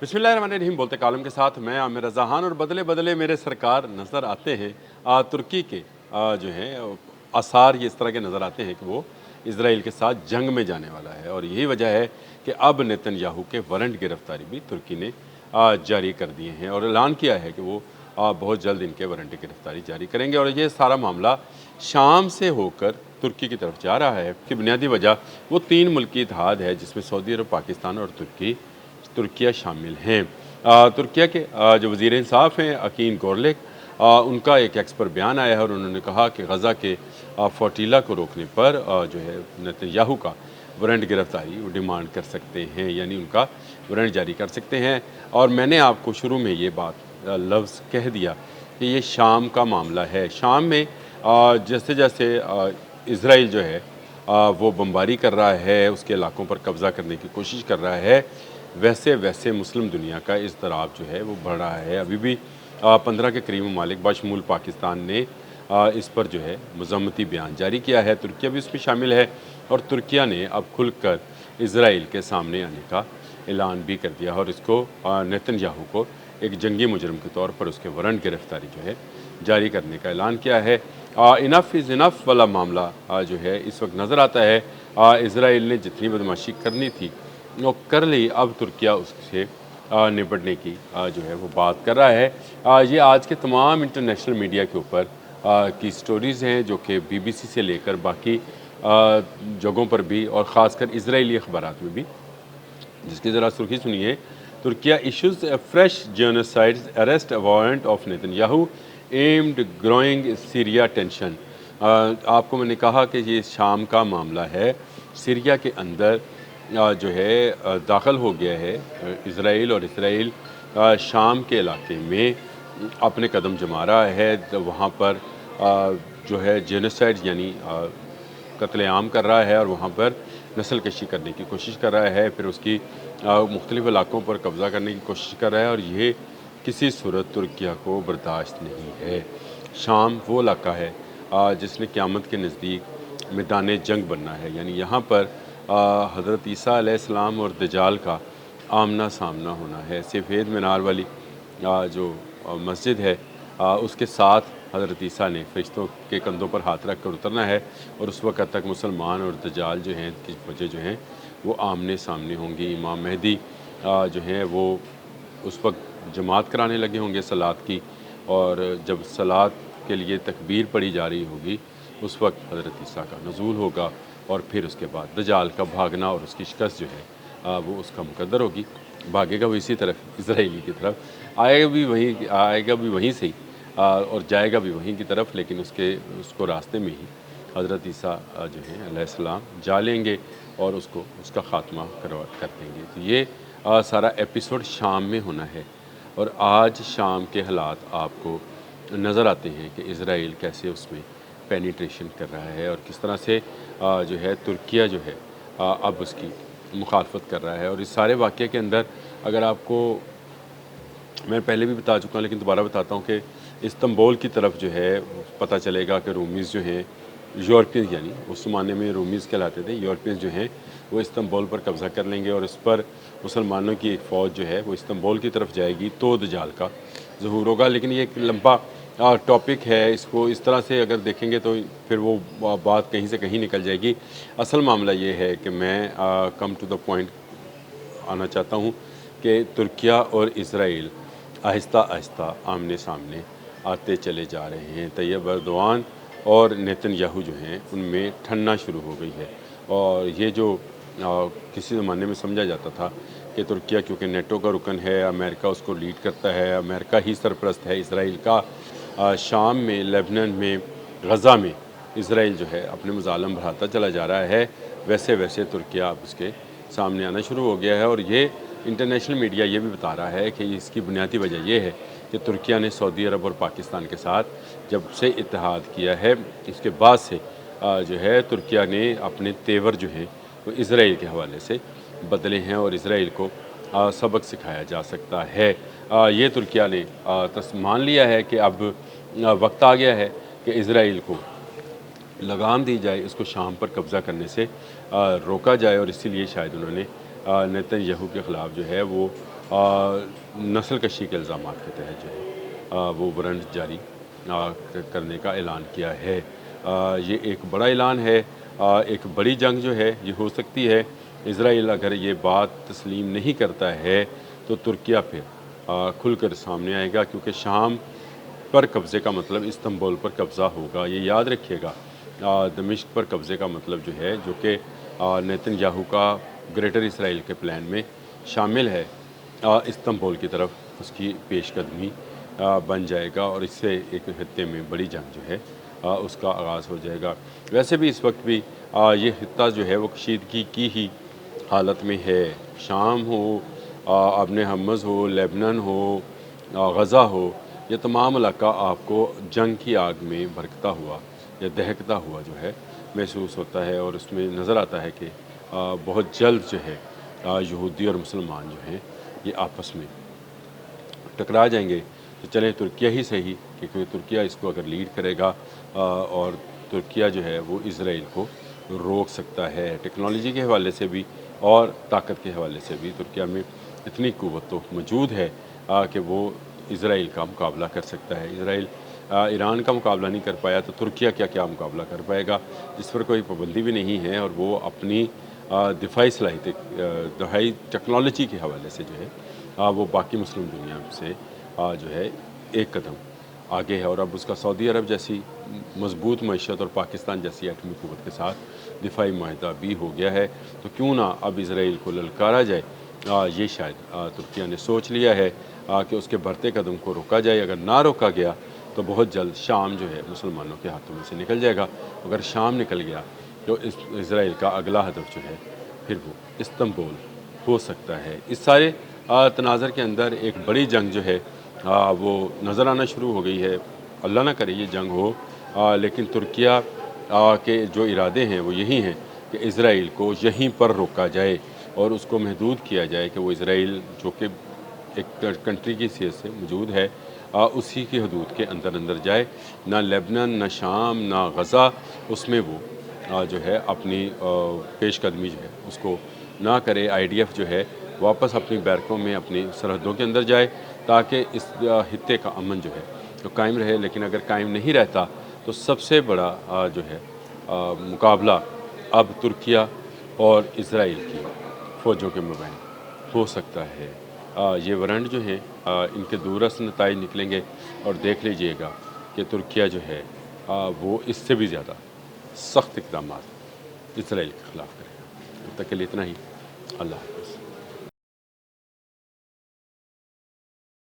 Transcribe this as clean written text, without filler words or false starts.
बिस्मिल्लाहिर्रहमानिर्रहीम बोलते कालम के साथ मैं आमिर रज़ा खान और बदले बदले मेरे सरकार नज़र आते हैं। तुर्की के जो हैं आसार ये इस तरह के नज़र आते हैं कि वो इसराइल के साथ जंग में जाने वाला है और यही वजह है कि अब नेतन्याहू के वारंट गिरफ्तारी भी तुर्की ने जारी कर दिए हैं और ऐलान किया है कि वो बहुत जल्द इनके वारंट गिरफ्तारी जारी करेंगे। और ये सारा मामला शाम से होकर तुर्की की तरफ जा रहा है कि बुनियादी वजह वो 3 मुल्की इत्तेहाद है जिसमें सऊदी अरब, पाकिस्तान और तुर्किया शामिल हैं। तुर्किया के जो वज़ीर इंसाफ हैं अकीन गोरलेक, उनका एक एक्स पर बयान आया है और उन्होंने कहा कि गज़ा के फोटीला को रोकने पर जो है नेतन्याहू का वारंट गिरफ्तारी वो डिमांड कर सकते हैं, यानी उनका वारंट जारी कर सकते हैं। और मैंने आपको शुरू में ये बात लफ्ज़ कह दिया कि ये शाम का मामला है। शाम में जैसे जैसे इसराइल जो है वो बमबारी कर रहा है, उसके इलाकों पर कब्ज़ा करने की कोशिश कर रहा है, वैसे वैसे मुस्लिम दुनिया का इज़्तिराब जो है वो बढ़ रहा है। अभी भी 15 के करीब ममालिक बशमूल पाकिस्तान ने इस पर जो है मज़म्मती बयान जारी किया है। तुर्किया भी इसमें शामिल है और तुर्किया ने अब खुलकर इसराइल के सामने आने का ऐलान भी कर दिया और इसको नेतन्याहू को एक जंगी मुजरम के तौर पर उसके वारंट गिरफ्तारी जो है जारी करने का ऐलान किया है। इनफ इज़ इनफ वाला मामला जो है इस वक्त नज़र आता है। इसराइल ने जितनी बदमाशी करनी थी वो कर ली, अब तुर्किया उससे निपटने की जो है वो बात कर रहा है। ये आज के तमाम इंटरनेशनल मीडिया के ऊपर की स्टोरीज़ हैं जो कि BBC से लेकर बाकी जगहों पर भी और ख़ासकर इजरायली अखबारात में भी, जिसकी ज़रा सुर्खी सुनिए। Türkiye issues A fresh genocide arrest warrant of Netanyahu aimed growing Syria tension. आपको मैंने कहा कि ये शाम का मामला है। सीरिया के अंदर जो है दाखिल हो गया है इसराइल और इसराइल शाम के इलाके में अपने कदम जमा रहा है। तो वहाँ पर जो है जेनोसाइड यानी कत्लेआम कर रहा है और वहाँ पर नस्ल कशी करने की कोशिश कर रहा है, फिर उसकी मुख्तलिफ़ इलाकों पर कब्ज़ा करने की कोशिश कर रहा है और ये किसी सूरत तुर्किया को बर्दाश्त नहीं है। शाम वो इलाका है जिसने क़यामत के नज़दीक मैदान जंग बनना है, यानी यहाँ पर हज़रत ईसा अलैहिस्सलाम और दज्जाल का आमना सामना होना है। सफ़ेद मीनार वाली जो मस्जिद है उसके साथ हज़रत ईसा ने फ़रिश्तों के कंधों पर हाथ रख कर उतरना है और उस वक़्त तक मुसलमान और दज्जाल जो हैं की वजह जो हैं वो आमने सामने होंगी। इमाम मेहदी जो हैं वो उस वक्त जमात कराने लगे होंगे सलात की, और जब सलात के लिए तकबीर पढ़ी जा रही होगी उस वक्त हज़रत ईसा का नज़ूल होगा और फिर उसके बाद दज्जाल का भागना और उसकी शिकस्त जो है वो उसका मुकद्दर होगी। भागेगा वो इसी तरफ इसराइली की तरफ, आएगा भी वहीं से ही और जाएगा भी वहीं की तरफ, लेकिन उसको रास्ते में ही हज़रत ईसा जो है अलैहिस्सलाम जा लेंगे और उसका ख़ात्मा कर देंगे। तो ये सारा एपिसोड शाम में होना है और आज शाम के हालात आपको नज़र आते हैं कि इसराइल कैसे उसमें पेनिट्रेशन कर रहा है और किस तरह से जो है तुर्किया जो है अब उसकी मुखालफत कर रहा है। और इस सारे वाक़े के अंदर अगर आपको मैं पहले भी बता चुका हूँ लेकिन दोबारा बताता हूँ कि इस्तांबुल की तरफ जो है पता चलेगा कि रूमीज़ जो हैं यूरोपियंस, यानी उस ज़माने में रूमीज़ कहलाते थे, यूरोपियंस जो हैं वो इस्तांबुल पर कब्ज़ा कर लेंगे और इस पर मुसलमानों की एक फ़ौज जो है वो इस्तांबुल की तरफ जाएगी तो दज्जाल का ज़हूर होगा। लेकिन ये एक लंबा टॉपिक है, इसको इस तरह से अगर देखेंगे तो फिर वो बात कहीं से कहीं निकल जाएगी। असल मामला ये है कि मैं कम टू द पॉइंट आना चाहता हूँ कि तुर्किया और इसराइल आहिस्ता आहिस्ता आमने सामने आते चले जा रहे हैं। तैयब एर्दोआन और नेतन्याहू जो हैं उनमें ठंडना शुरू हो गई है। और ये जो किसी ज़माने में समझा जाता था कि तुर्किया क्योंकि नेटो का रुकन है, अमेरिका उसको लीड करता है, अमेरिका ही सरपरस्त है इसराइल का, शाम में, लेबनान में, गज़ा में इसराइल जो है अपने मज़ालम बढ़ाता चला जा रहा है, वैसे वैसे तुर्किया अब उसके सामने आना शुरू हो गया है। और ये इंटरनेशनल मीडिया ये भी बता रहा है कि इसकी बुनियादी वजह यह है कि तुर्किया ने सऊदी अरब और पाकिस्तान के साथ जब से इत्तेहाद किया है, इसके बाद से जो है तुर्किया ने अपने तेवर जो हैं वो इसराइल के हवाले से बदले हैं और इसराइल को सबक सिखाया जा सकता है। ये तुर्किया ने मान लिया है कि अब वक्त आ गया है कि इसराइल को लगाम दी जाए, इसको शाम पर कब्ज़ा करने से रोका जाए और इसीलिए शायद उन्होंने नेतन्याहू के ख़िलाफ़ जो है वो नस्ल कशी के इल्ज़ामात के तहत जो है वो वारंट जारी करने का ऐलान किया है। ये एक बड़ा ऐलान है, एक बड़ी जंग जो है ये हो सकती है। इज़राइल अगर ये बात तस्लीम नहीं करता है तो तुर्किया फिर खुलकर सामने आएगा, क्योंकि शाम पर कब्ज़े का मतलब इस्तांबुल पर कब्ज़ा होगा। ये याद रखिएगा, दमिश्क पर कब्ज़े का मतलब जो है, जो कि नेतन्याहू का ग्रेटर इसराइल के प्लान में शामिल है, इस्तांबुल की तरफ उसकी पेशकदमी बन जाएगा और इससे एक खत्ते में बड़ी जंग जो है उसका आगाज़ हो जाएगा। वैसे भी इस वक्त भी ये खत्ता जो है वो कशीदगी की ही हालत में है। शाम हो, अबन हमज़ हो, लेबनान हो, गज़ा हो, ये तमाम इलाका आपको जंग की आग में भड़कता हुआ या दहकता हुआ जो है महसूस होता है, और उसमें नज़र आता है कि बहुत जल्द जो है यहूदी और मुसलमान जो हैं ये आपस में टकरा जाएंगे। तो चलें तुर्किया ही सही, क्योंकि तुर्किया इसको अगर लीड करेगा और तुर्किया जो है वो इसराइल को रोक सकता है। टेक्नोलॉजी के हवाले से भी और ताकत के हवाले से भी तुर्किया में इतनी क़ुव्वत तो मौजूद है कि वो इसराइल का मुकाबला कर सकता है। इसराइल ईरान का मुकाबला नहीं कर पाया तो तुर्किया क्या क्या मुकाबला कर पाएगा, जिस पर कोई पाबंदी भी नहीं है, और वो अपनी दिफाई सलाहियत दिफाई टेक्नोलॉजी के हवाले से जो है वो बाकी मुस्लिम दुनिया से जो है एक कदम आगे है। और अब उसका सऊदी अरब जैसी मजबूत मईशत और पाकिस्तान जैसी एटमी क़ुव्वत के साथ दिफाई माहिदा भी हो गया है, तो क्यों ना अब इसराइल को ललकारा जाए। ये शायद तुर्किया ने सोच लिया है कि उसके बढ़ते कदम को रोका जाए। अगर ना रोका गया तो बहुत जल्द शाम जो है मुसलमानों के हाथों में से निकल जाएगा। अगर शाम निकल गया तो इसराइल का अगला हदफ जो है फिर वो इस्तांबुल हो सकता है। इस सारे तनाज़र के अंदर एक बड़ी जंग जो है वो नज़र आना शुरू हो गई है। अल्लाह ना करे ये जंग हो, लेकिन तुर्किया के जो इरादे हैं वो यही हैं कि इसराइल को यहीं पर रोका जाए और उसको महदूद किया जाए कि वो इसराइल जो कि एक कंट्री की हैसियत से मौजूद है उसी की हदूद के अंदर अंदर जाए। ना लेबनान, ना शाम, ना गज़ा, उसमें वो जो है अपनी पेशकदमी जो है उसको ना करे। IDF जो है वापस अपनी बैरकों में अपनी सरहदों के अंदर जाए ताकि इस खित्ते का अमन जो है तो कायम रहे। लेकिन अगर कायम नहीं रहता तो सबसे बड़ा जो है मुकाबला अब तुर्किया और इसराइल की फ़ौजों के मबैन हो सकता है। ये वारंट जो हैं इनके दूरस्थ नताइज निकलेंगे और देख लीजिएगा कि तुर्किया जो है वो इससे भी ज़्यादा सख्त इक़दामात इसराइल के ख़िलाफ़ करेगा। तब तक के लिए इतना ही। अल्लाह हाफ़िज़।